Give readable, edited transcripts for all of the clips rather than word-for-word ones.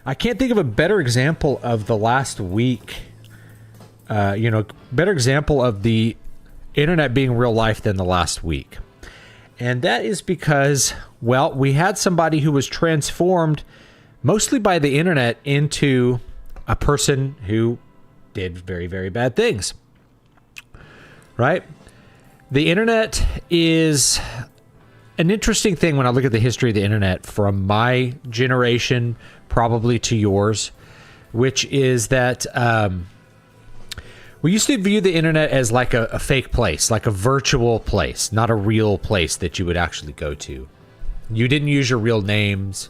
I can't think of a better example of the last week, better example of the internet being real life than the last week. And that is because, well, we had somebody who was transformed mostly by the internet into a person who did very, very bad things. Right? The internet is an interesting thing when I look at the history of the internet from my generation probably to yours, which is that we used to view the internet as like a fake place, like a virtual place, not a real place that you would actually go to. You didn't use your real names.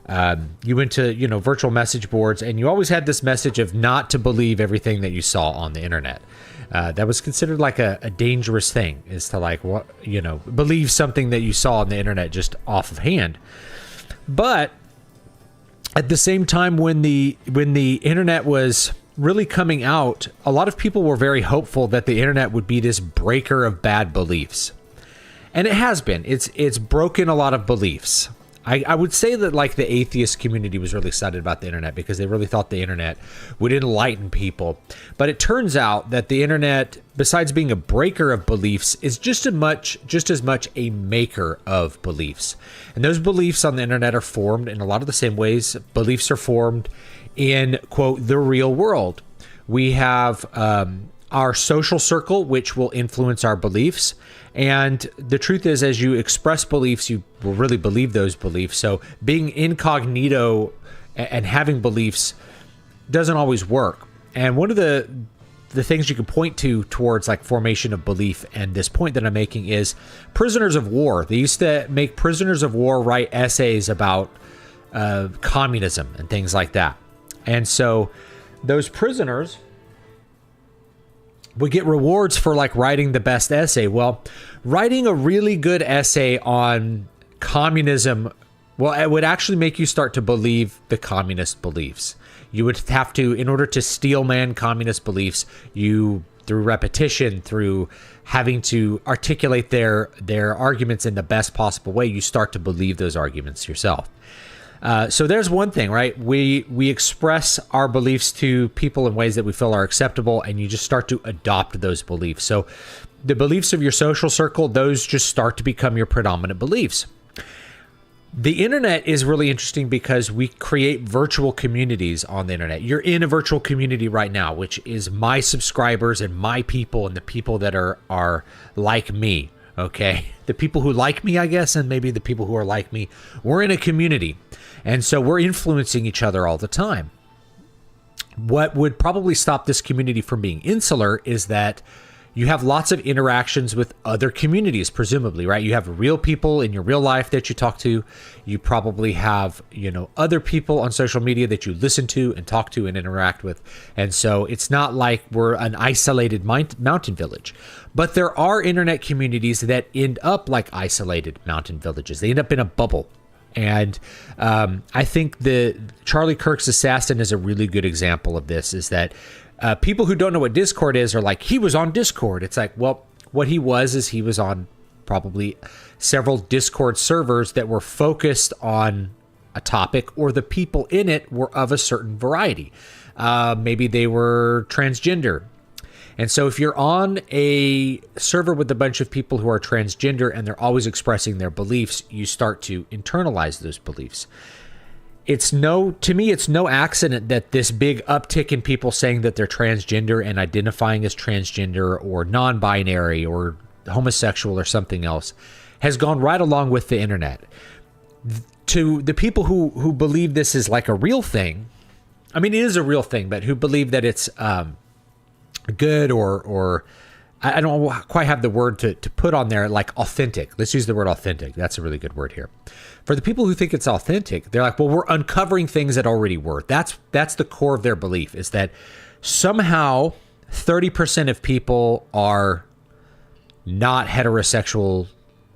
You went to, virtual message boards, and you always had this message of not to believe everything that you saw on the internet. That was considered like a dangerous thing, is to believe something that you saw on the internet just off of hand. But at the same time, when the internet was really coming out, a lot of people were very hopeful that the internet would be this breaker of bad beliefs. And it has been. It's broken a lot of beliefs. I would say that like the atheist community was really excited about the internet because they really thought the internet would enlighten people. But it turns out that the internet, besides being a breaker of beliefs, is just as much a maker of beliefs. And those beliefs on the internet are formed in a lot of the same ways beliefs are formed in, quote, the real world. We have our social circle, which will influence our beliefs. And the truth is, as you express beliefs, you will really believe those beliefs. So being incognito and having beliefs doesn't always work. And one of the things you can point to towards like formation of belief and this point that I'm making is prisoners of war. They used to make prisoners of war write essays about communism and things like that. And so those prisoners would get rewards for like writing the best essay. Well, writing a really good essay on communism, well, it would actually make you start to believe the communist beliefs. You would have to, in order to steel man communist beliefs, you, through repetition, through having to articulate their arguments in the best possible way, you start to believe those arguments yourself. So there's one thing, right? We express our beliefs to people in ways that we feel are acceptable, and you just start to adopt those beliefs. So the beliefs of your social circle, those just start to become your predominant beliefs. The internet is really interesting because we create virtual communities on the internet. You're in a virtual community right now, which is my subscribers and my people and the people that are like me. Okay, the people who like me, I guess, and maybe the people who are like me, we're in a community. And so we're influencing each other all the time. What would probably stop this community from being insular is that you have lots of interactions with other communities, presumably, right? You have real people in your real life that you talk to. You probably have, other people on social media that you listen to and talk to and interact with. And so it's not like we're an isolated mountain village. But there are internet communities that end up like isolated mountain villages. They end up in a bubble. And I think the Charlie Kirk's Assassin is a really good example of this, is that people who don't know what Discord is are like, he was on Discord. It's like, well, what he was on probably several Discord servers that were focused on a topic, or the people in it were of a certain variety. Maybe they were transgender. And so if you're on a server with a bunch of people who are transgender and they're always expressing their beliefs, you start to internalize those beliefs. To me, it's no accident that this big uptick in people saying that they're transgender and identifying as transgender or non-binary or homosexual or something else has gone right along with the internet. To the people who believe this is like a real thing, I mean, it is a real thing, but who believe that it's good or I don't quite have the word to put on there, like authentic. Let's use the word authentic. That's a really good word here. For the people who think it's authentic, they're like, well, we're uncovering things that already were. That's the core of their belief, is that somehow 30% of people are not heterosexual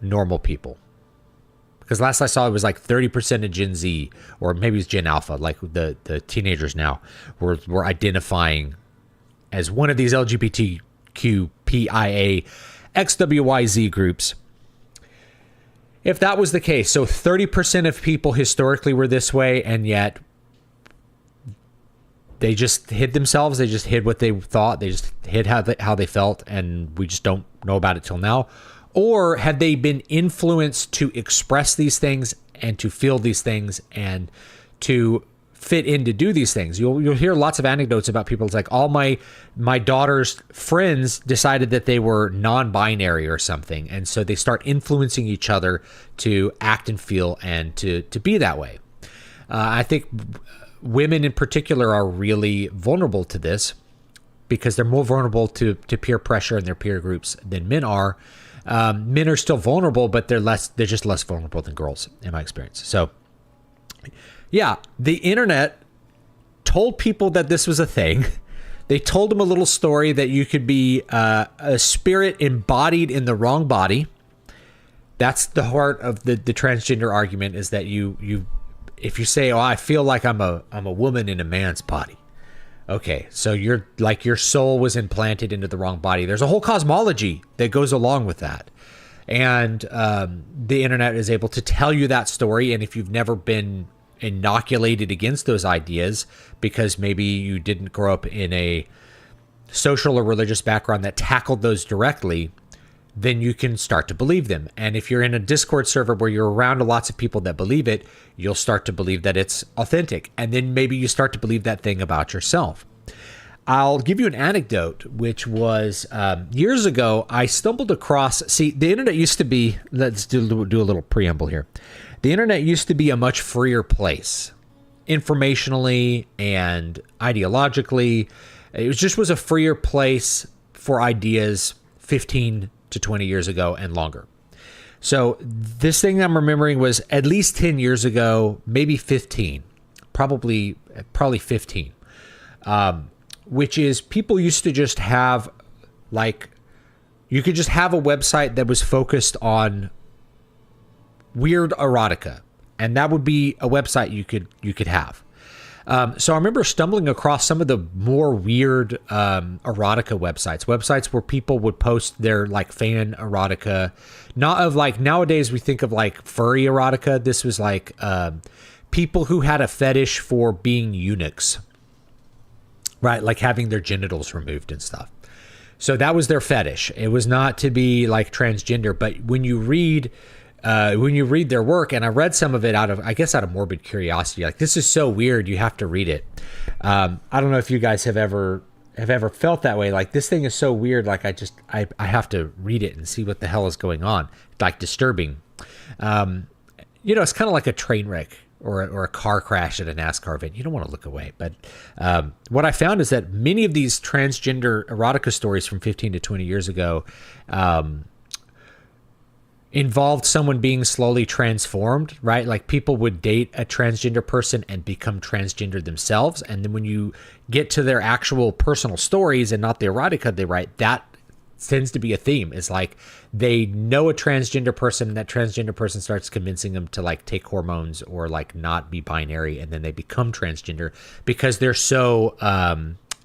normal people. Because last I saw, it was like 30% of Gen Z, or maybe it's Gen Alpha, like the teenagers now, were identifying as one of these LGBTQPIA XWYZ groups. If that was the case, so 30% of people historically were this way, and yet they just hid themselves. They just hid what they thought. They just hid how they felt, and we just don't know about it till now. Or had they been influenced to express these things and to feel these things and to fit in to do these things? You'll hear lots of anecdotes about people. It's like, all my daughter's friends decided that they were non-binary or something, and so they start influencing each other to act and feel and to be that way. I think women in particular are really vulnerable to this because they're more vulnerable to peer pressure in their peer groups than men are. Men are still vulnerable, but they're just less vulnerable than girls, in my experience. So, yeah, the internet told people that this was a thing. They told them a little story that you could be a spirit embodied in the wrong body. That's the heart of the transgender argument, is that you if you say, "Oh, I feel like I'm a woman in a man's body." Okay, so you're like, your soul was implanted into the wrong body. There's a whole cosmology that goes along with that. And the internet is able to tell you that story. And if you've never been inoculated against those ideas, because maybe you didn't grow up in a social or religious background that tackled those directly, then you can start to believe them. And if you're in a Discord server where you're around lots of people that believe it, you'll start to believe that it's authentic. And then maybe you start to believe that thing about yourself. I'll give you an anecdote, which was years ago, I stumbled across, the internet used to be, let's do a little preamble here. The internet used to be a much freer place, informationally and ideologically. It was a freer place for ideas 15 to 20 years ago and longer. So this thing I'm remembering was at least 10 years ago, maybe 15, probably 15, which is, people used to just have, like, you could just have a website that was focused on weird erotica, and that would be a website you could have. So I remember stumbling across some of the more weird erotica websites where people would post their like fan erotica, not of like, nowadays we think of like furry erotica. This was like people who had a fetish for being eunuchs, right? Like having their genitals removed and stuff. So that was their fetish. It was not to be like transgender, but when you read their work, and I read some of it out of morbid curiosity, like, this is so weird, you have to read it. I don't know if you guys have ever felt that way. Like, this thing is so weird, like I have to read it and see what the hell is going on. Like, disturbing. It's kind of like a train wreck or a car crash at a NASCAR event. You don't want to look away. But what I found is that many of these transgender erotica stories from 15 to 20 years ago involved someone being slowly transformed, right? Like, people would date a transgender person and become transgender themselves. And then when you get to their actual personal stories and not the erotica they write, that tends to be a theme. It's like, they know a transgender person, and that transgender person starts convincing them to like take hormones or like not be binary. And then they become transgender because they're so,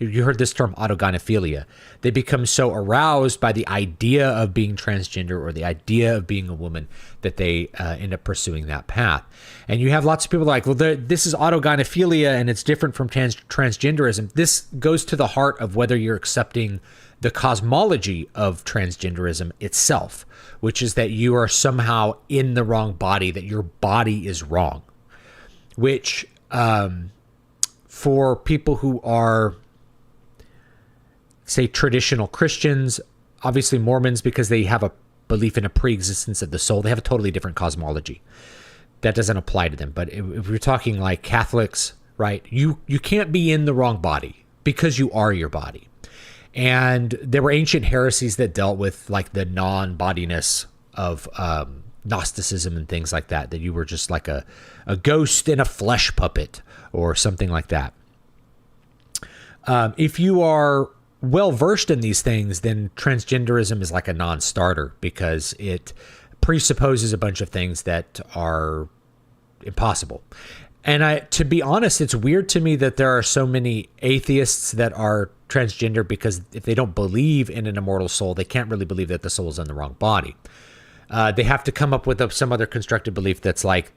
you heard this term autogynephilia. They become so aroused by the idea of being transgender or the idea of being a woman that they end up pursuing that path. And you have lots of people like, well, this is autogynephilia and it's different from transgenderism. This goes to the heart of whether you're accepting the cosmology of transgenderism itself, which is that you are somehow in the wrong body, that your body is wrong, which for people who are, say, traditional Christians, obviously Mormons, because they have a belief in a pre-existence of the soul, they have a totally different cosmology. That doesn't apply to them. But if we're talking like Catholics, right, you can't be in the wrong body because you are your body. And there were ancient heresies that dealt with like the non-bodiness of Gnosticism and things like that, that you were just like a ghost in a flesh puppet or something like that. If you are well versed in these things, then transgenderism is like a non-starter because it presupposes a bunch of things that are impossible. And to be honest, it's weird to me that there are so many atheists that are transgender, because if they don't believe in an immortal soul, they can't really believe that the soul is in the wrong body. They have to come up with some other constructed belief that's like,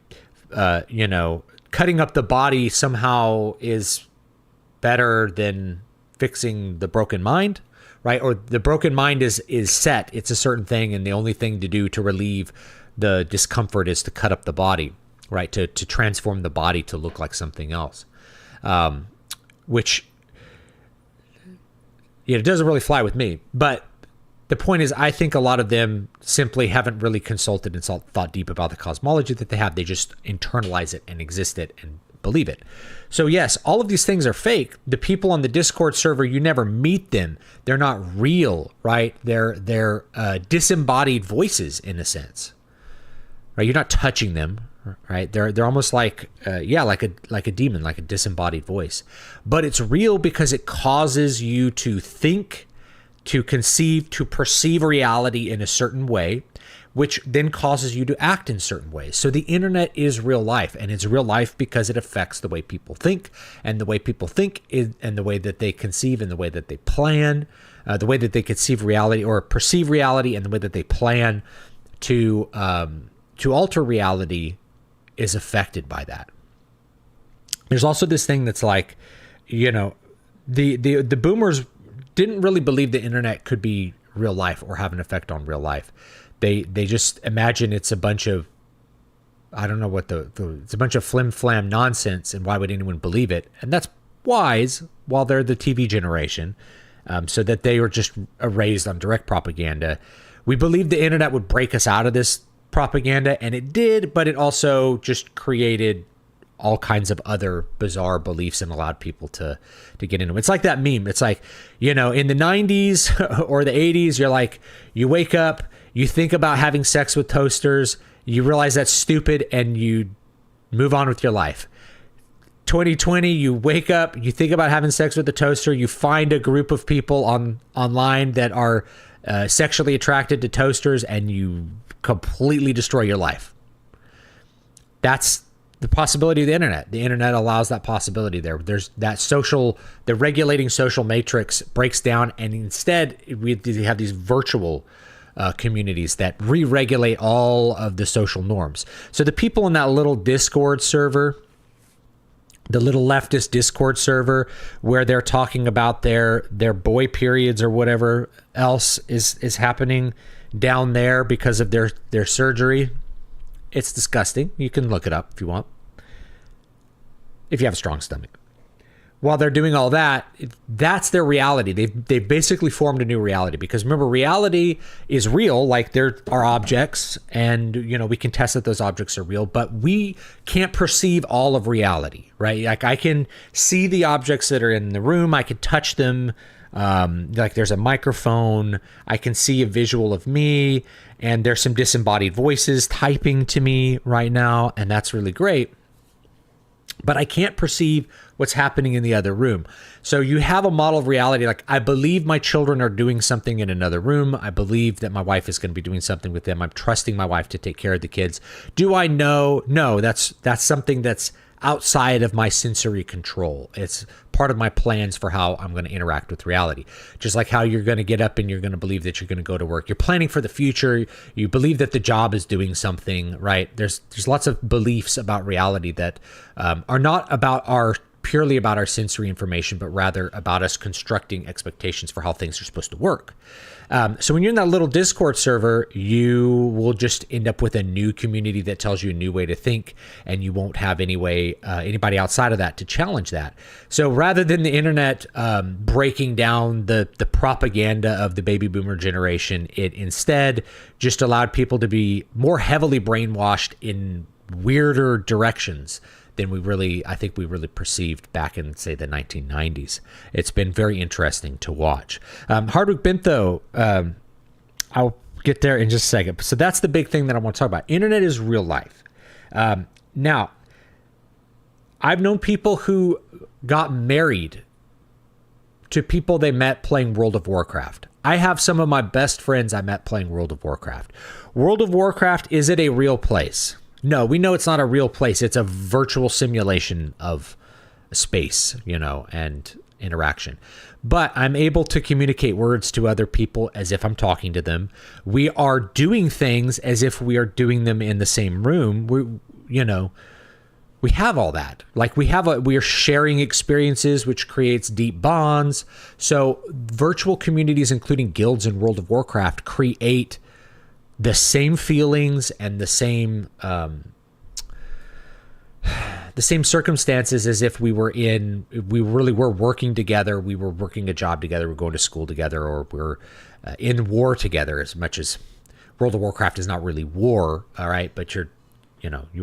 cutting up the body somehow is better than fixing the broken mind, right? Or the broken mind is set. It's a certain thing, and the only thing to do to relieve the discomfort is to cut up the body, right? To transform the body to look like something else, which it doesn't really fly with me. But the point is, I think a lot of them simply haven't really consulted and thought deep about the cosmology that they have. They just internalize it and exist it and believe it. So yes, all of these things are fake. The people on the Discord server, you never meet them. They're not real, right? They're disembodied voices in a sense, right? You're not touching them, right? They're almost like like a demon, like a disembodied voice. But it's real because it causes you to think, to conceive, to perceive reality in a certain way, which then causes you to act in certain ways. So the internet is real life, and it's real life because it affects the way people think, and the way people think and the way that they conceive and the way that they plan, the way that they conceive reality or perceive reality, and the way that they plan to alter reality is affected by that. There's also this thing that's like, the boomers didn't really believe the internet could be real life or have an effect on real life. They just imagine it's a bunch of, I don't know what it's a bunch of flim flam nonsense, and why would anyone believe it? And that's wise while they're the TV generation, so that they were just raised on direct propaganda. We believed the internet would break us out of this propaganda, and it did, but it also just created all kinds of other bizarre beliefs and allowed people to get into it. It's like that meme. It's like, in the 90s or the 80s, you're like, you wake up, you think about having sex with toasters, you realize that's stupid, and you move on with your life. 2020, you wake up, you think about having sex with the toaster, you find a group of people online that are sexually attracted to toasters, and you completely destroy your life. That's the possibility of the internet. The internet allows that possibility there. There's that the regulating social matrix breaks down, and instead we have these virtual communities that re-regulate all of the social norms. So the people in that little Discord server, the little leftist Discord server, where they're talking about their boy periods or whatever else is happening down there because of their surgery. It's disgusting. You can look it up if you want, if you have a strong stomach. While they're doing all that, that's their reality. They've basically formed a new reality, because remember, reality is real. Like, there are objects, and we can test that those objects are real, but we can't perceive all of reality, right? Like, I can see the objects that are in the room. I can touch them. Like, there's a microphone. I can see a visual of me, and there's some disembodied voices typing to me right now, and that's really great. But I can't perceive what's happening in the other room. So you have a model of reality. Like, I believe my children are doing something in another room. I believe that my wife is going to be doing something with them. I'm trusting my wife to take care of the kids. Do I know? No, that's something that's outside of my sensory control. It's part of my plans for how I'm going to interact with reality. Just like how you're going to get up and you're going to believe that you're going to go to work. You're planning for the future. You believe that the job is doing something, right? There's lots of beliefs about reality that are not purely about our sensory information, but rather about us constructing expectations for how things are supposed to work. So when you're in that little Discord server, you will just end up with a new community that tells you a new way to think, and you won't have anybody outside of that to challenge that. So rather than the internet breaking down the propaganda of the baby boomer generation, it instead just allowed people to be more heavily brainwashed in weirder directions than I think we really perceived back in, say, the 1990s. It's been very interesting to watch. Hardwick Bentho, I'll get there in just a second. So that's the big thing that I want to talk about. Internet is real life. Now, I've known people who got married to people they met playing World of Warcraft. I have some of my best friends I met playing World of Warcraft. World of Warcraft, is it a real place? No, we know it's not a real place. It's a virtual simulation of space, and interaction. But I'm able to communicate words to other people as if I'm talking to them. We are doing things as if we are doing them in the same room. we have all that. Like we are sharing experiences, which creates deep bonds. So virtual communities, including guilds in World of Warcraft, create the same feelings and the same circumstances as if we really were working together. We were working a job together. We're going to school together, or we're in war together. As much as World of Warcraft is not really war, all right, but you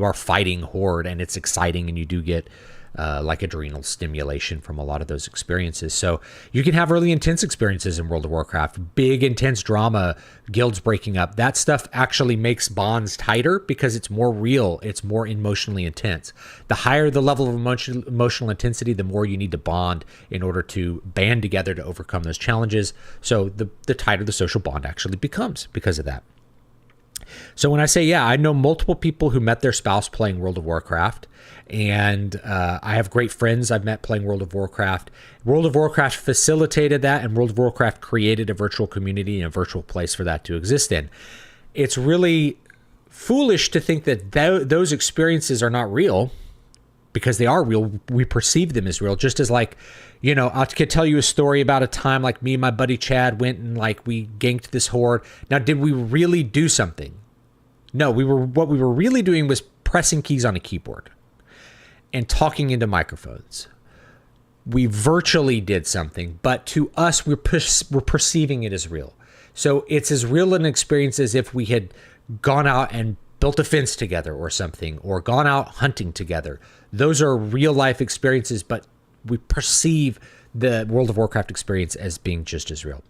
are fighting Horde, and it's exciting, and you do get like adrenal stimulation from a lot of those experiences. So you can have really intense experiences in World of Warcraft, big intense drama, guilds breaking up. That stuff actually makes bonds tighter because it's more real, it's more emotionally intense. The higher the level of emotional intensity, the more you need to bond in order to band together to overcome those challenges. So the tighter the social bond actually becomes because of that. So when I say, I know multiple people who met their spouse playing World of Warcraft, and I have great friends I've met playing World of Warcraft. World of Warcraft facilitated that, and World of Warcraft created a virtual community and a virtual place for that to exist in. It's really foolish to think that those experiences are not real, because they are real. We perceive them as real, just as like, I could tell you a story about a time like me and my buddy Chad went and like we ganked this horde. Now, did we really do something? No, what we were really doing was pressing keys on a keyboard and talking into microphones. We virtually did something, but to us, we're perceiving it as real. So it's as real an experience as if we had gone out and built a fence together or something, or gone out hunting together. Those are real life experiences, but we perceive the World of Warcraft experience as being just as real.